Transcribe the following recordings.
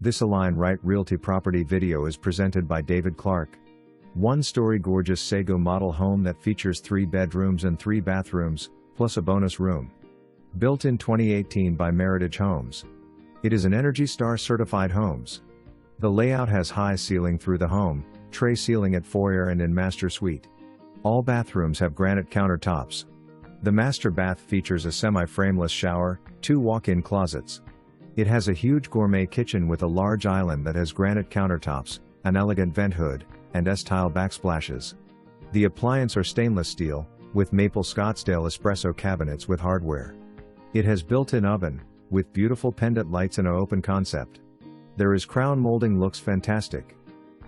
This Align Right Realty property video is presented by David Clark. One-story gorgeous Sago model home that features 3 bedrooms and 3 bathrooms, plus a bonus room. Built in 2018 by Meritage Homes. It is an Energy Star certified homes. The layout has high ceiling through the home, tray ceiling at foyer and in master suite. All bathrooms have granite countertops. The master bath features a semi-frameless shower, 2 walk-in closets. It has a huge gourmet kitchen with a large island that has granite countertops, an elegant vent hood, and S-style backsplashes. The appliances are stainless steel, with maple Scottsdale espresso cabinets with hardware. It has built-in oven, with beautiful pendant lights and an open concept. There is crown molding, looks fantastic.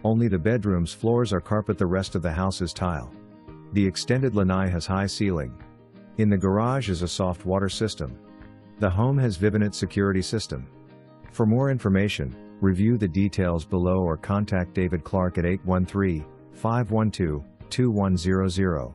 Only the bedroom's floors are carpet, the rest of the house is tile. The extended lanai has high ceiling. In the garage is a soft water system. The home has Vivinit security system. For more information, review the details below or contact David Clark at 813-512-2100.